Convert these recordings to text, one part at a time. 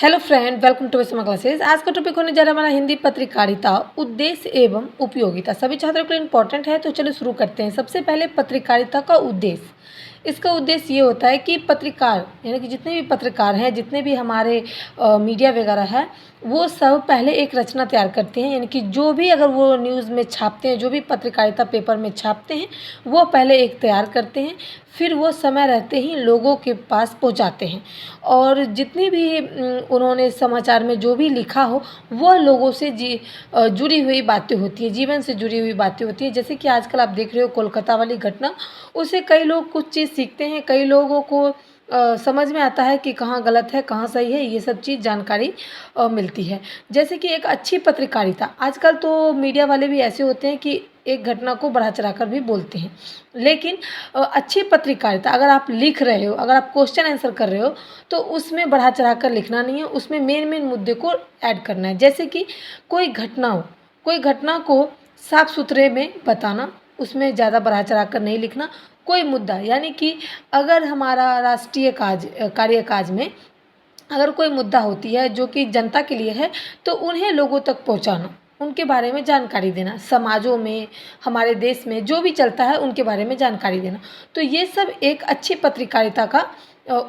Hello friend, welcome to स्मा classes. आज का टॉपिक होने जा रहा है हमारा हिंदी पत्रकारिता, उद्देश्य एवं उपयोगिता। सभी छात्रों के लिए इंपॉर्टेंट है, तो चलो शुरू करते हैं। सबसे पहले पत्रकारिता का उद्देश्य। इसका उद्देश्य ये होता है कि पत्रकार यानी कि जितने भी पत्रकार हैं, जितने भी हमारे मीडिया वगैरह है, वो सब पहले एक रचना तैयार करते हैं। यानी कि जो भी अगर वो न्यूज़ में छापते हैं, जो भी पत्रकारिता पेपर में छापते हैं, वो पहले एक तैयार करते हैं, फिर वो समय रहते ही लोगों के पास पहुंचाते हैं। और जितनी भी उन्होंने समाचार में जो भी लिखा हो, वह लोगों से जुड़ी हुई बातें होती है, जीवन से जुड़ी हुई बातें होती है। जैसे कि आजकल आप देख रहे हो कोलकाता वाली घटना, उससे कई लोग कुछ चीज़ सीखते हैं, कई लोगों को समझ में आता है कि कहाँ गलत है कहाँ सही है, ये सब चीज़ जानकारी मिलती है। जैसे कि एक अच्छी पत्रकारिता, आजकल तो मीडिया वाले भी ऐसे होते हैं कि एक घटना को बढ़ा चढ़ा कर भी बोलते हैं, लेकिन अच्छी पत्रकारिता अगर आप लिख रहे हो, अगर आप क्वेश्चन आंसर कर रहे हो, तो उसमें बढ़ा चढ़ा कर लिखना नहीं है, उसमें मेन मुद्दे को ऐड करना है। जैसे कि कोई घटना हो, कोई घटना को साफ सुथरे में बताना, उसमें ज़्यादा बढ़ा चढ़ा कर नहीं लिखना। कोई मुद्दा यानी कि अगर हमारा राष्ट्रीय कार्यकाज में अगर कोई मुद्दा होती है जो कि जनता के लिए है, तो उन्हें लोगों तक पहुंचाना, उनके बारे में जानकारी देना, समाजों में, हमारे देश में जो भी चलता है उनके बारे में जानकारी देना। तो ये सब एक अच्छी पत्रकारिता का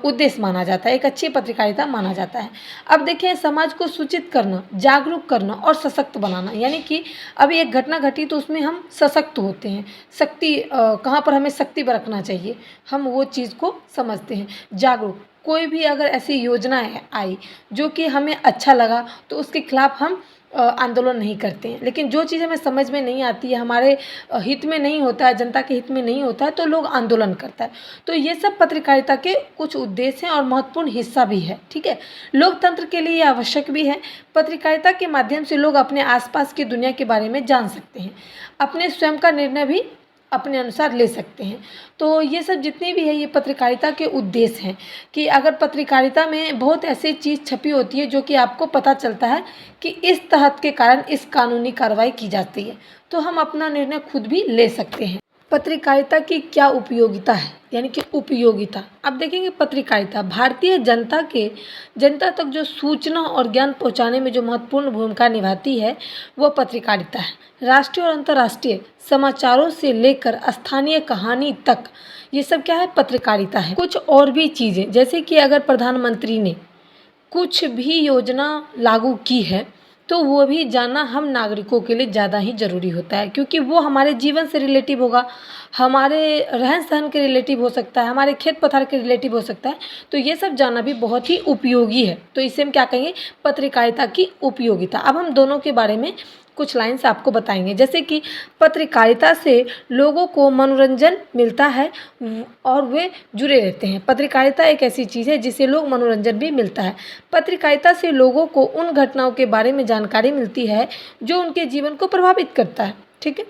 उद्देश्य माना जाता है, एक अच्छी पत्रकारिता माना जाता है। अब देखिए, समाज को सूचित करना, जागरूक करना और सशक्त बनाना। यानी कि अभी एक घटना घटी तो उसमें हम सशक्त होते हैं, शक्ति कहाँ पर हमें शक्ति बरतना चाहिए, हम वो चीज़ को समझते हैं। जागरूक, कोई भी अगर ऐसी योजना आई जो कि हमें अच्छा लगा, तो उसके खिलाफ हम आंदोलन नहीं करते हैं। लेकिन जो चीज़ हमें समझ में नहीं आती है, हमारे हित में नहीं होता है, जनता के हित में नहीं होता है, तो लोग आंदोलन करता है। तो ये सब पत्रकारिता के कुछ उद्देश्य हैं और महत्वपूर्ण हिस्सा भी है। ठीक है, लोकतंत्र के लिए ये आवश्यक भी है। पत्रकारिता के माध्यम से लोग अपने आसपास की दुनिया के बारे में जान सकते हैं, अपने स्वयं का निर्णय भी अपने अनुसार ले सकते हैं। तो ये सब जितने भी है, ये पत्रकारिता के उद्देश्य हैं कि अगर पत्रकारिता में बहुत ऐसी चीज़ छपी होती है जो कि आपको पता चलता है कि इस तहत के कारण इस कानूनी कार्रवाई की जाती है, तो हम अपना निर्णय खुद भी ले सकते हैं। पत्रकारिता की क्या उपयोगिता है, यानी कि उपयोगिता। अब देखेंगे, पत्रकारिता भारतीय जनता तक जो सूचना और ज्ञान पहुंचाने में जो महत्वपूर्ण भूमिका निभाती है, वो पत्रकारिता है। राष्ट्रीय और अंतर्राष्ट्रीय समाचारों से लेकर स्थानीय कहानी तक, ये सब क्या है, पत्रकारिता है। कुछ और भी चीज़ें, जैसे कि अगर प्रधानमंत्री ने कुछ भी योजना लागू की है, तो वो भी जानना हम नागरिकों के लिए ज़्यादा ही ज़रूरी होता है, क्योंकि वो हमारे जीवन से रिलेटिव होगा, हमारे रहन सहन के रिलेटिव हो सकता है, हमारे खेत पथार के रिलेटिव हो सकता है। तो ये सब जानना भी बहुत ही उपयोगी है। तो इसे हम क्या कहेंगे, पत्रकारिता की उपयोगिता। अब हम दोनों के बारे में कुछ लाइन्स आपको बताएंगे। जैसे कि पत्रकारिता से लोगों को मनोरंजन मिलता है और वे जुड़े रहते हैं। पत्रकारिता एक ऐसी चीज़ है जिससे लोग मनोरंजन भी मिलता है। पत्रकारिता से लोगों को उन घटनाओं के बारे में जानकारी मिलती है जो उनके जीवन को प्रभावित करता है। ठीक है।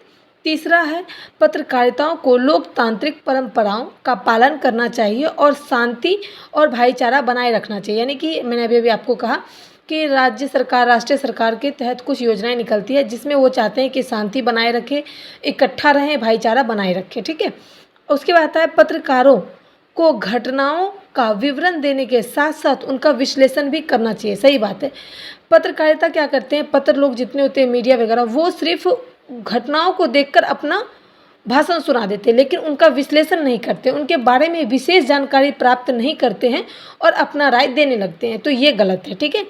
तीसरा है, पत्रकारिताओं को लोकतांत्रिक परंपराओं का पालन करना चाहिए और शांति और भाईचारा बनाए रखना चाहिए। यानी कि मैंने अभी आपको कहा कि राज्य सरकार, राष्ट्रीय सरकार के तहत कुछ योजनाएं निकलती है जिसमें वो चाहते हैं कि शांति बनाए रखें, इकट्ठा रहें, भाईचारा बनाए रखें। ठीक है। उसके बाद आता है, पत्रकारों को घटनाओं का विवरण देने के साथ साथ उनका विश्लेषण भी करना चाहिए। सही बात है। पत्रकारिता क्या करते हैं, पत्र लोग जितने होते हैं, मीडिया वगैरह, वो सिर्फ घटनाओं को देखकर अपना भाषण सुना देते हैं, लेकिन उनका विश्लेषण नहीं करते, उनके बारे में विशेष जानकारी प्राप्त नहीं करते हैं और अपना राय देने लगते हैं। तो ये गलत है। ठीक है।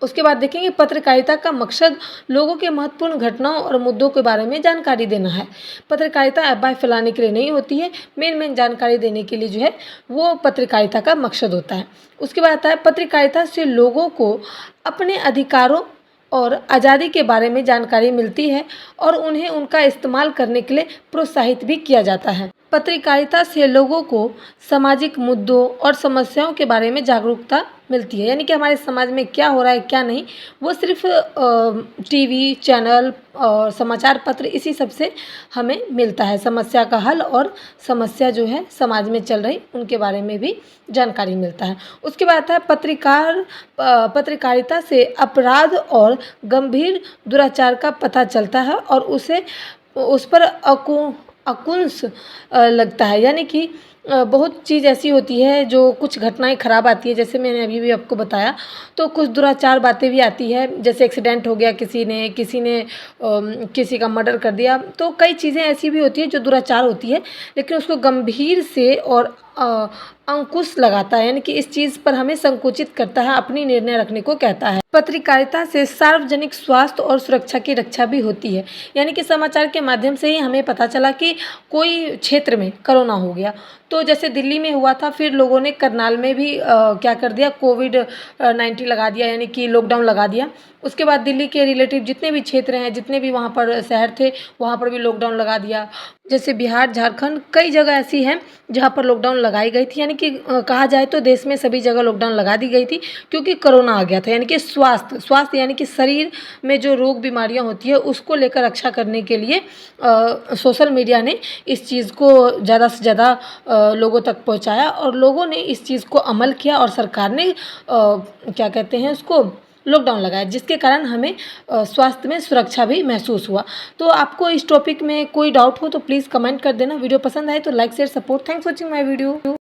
उसके बाद देखेंगे, पत्रकारिता का मकसद लोगों के महत्वपूर्ण घटनाओं और मुद्दों के बारे में जानकारी देना है। पत्रकारिता अफवाह फैलाने के लिए नहीं होती है, मेन जानकारी देने के लिए जो है वो पत्रकारिता का मकसद होता है। उसके बाद आता है, पत्रकारिता से लोगों को अपने अधिकारों और आज़ादी के बारे में जानकारी मिलती है और उन्हें उनका इस्तेमाल करने के लिए प्रोत्साहित भी किया जाता है। पत्रकारिता से लोगों को सामाजिक मुद्दों और समस्याओं के बारे में जागरूकता मिलती है। यानी कि हमारे समाज में क्या हो रहा है क्या नहीं, वो सिर्फ टीवी चैनल और समाचार पत्र, इसी सब से हमें मिलता है। समस्या का हल और समस्या जो है समाज में चल रही, उनके बारे में भी जानकारी मिलता है। उसके बाद आता है, पत्रकारिता से अपराध और गंभीर दुराचार का पता चलता है और उस पर अंकुश लगता है। यानी कि बहुत चीज़ ऐसी होती है जो कुछ घटनाएं ख़राब आती है, जैसे मैंने अभी भी आपको बताया। तो कुछ दुराचार बातें भी आती है, जैसे एक्सीडेंट हो गया, किसी ने किसी का मर्डर कर दिया। तो कई चीज़ें ऐसी भी होती है जो दुराचार होती है, लेकिन उसको गंभीर से और अंकुश लगाता है, यानी कि इस चीज़ पर हमें संकुचित करता है, अपनी निर्णय रखने को कहता है। पत्रकारिता से सार्वजनिक स्वास्थ्य और सुरक्षा की रक्षा भी होती है, यानी कि समाचार के माध्यम से ही हमें पता चला कि कोई क्षेत्र में कोरोना हो गया। तो जैसे दिल्ली में हुआ था, फिर लोगों ने करनाल में भी क्या कर दिया, कोविड-19 लगा दिया, यानी कि लॉकडाउन लगा दिया। उसके बाद दिल्ली के रिलेटिव जितने भी क्षेत्र हैं, जितने भी वहाँ पर शहर थे, वहाँ पर भी लॉकडाउन लगा दिया। जैसे बिहार, झारखंड, कई जगह ऐसी हैं जहाँ पर लॉकडाउन लगाई गई थी, यानी कि कहा जाए तो देश में सभी जगह लॉकडाउन लगा दी गई थी, क्योंकि कोरोना आ गया था। यानी कि स्वास्थ्य यानी कि शरीर में जो रोग बीमारियां होती है उसको लेकर रक्षा करने के लिए सोशल मीडिया ने इस चीज़ को ज़्यादा से ज़्यादा लोगों तक पहुंचाया, और लोगों ने इस चीज़ को अमल किया, और सरकार ने क्या कहते हैं उसको, लॉकडाउन लगाया, जिसके कारण हमें स्वास्थ्य में सुरक्षा भी महसूस हुआ। तो आपको इस टॉपिक में कोई डाउट हो तो प्लीज़ कमेंट कर देना। वीडियो पसंद आए तो like share support. Thanks for watching my video.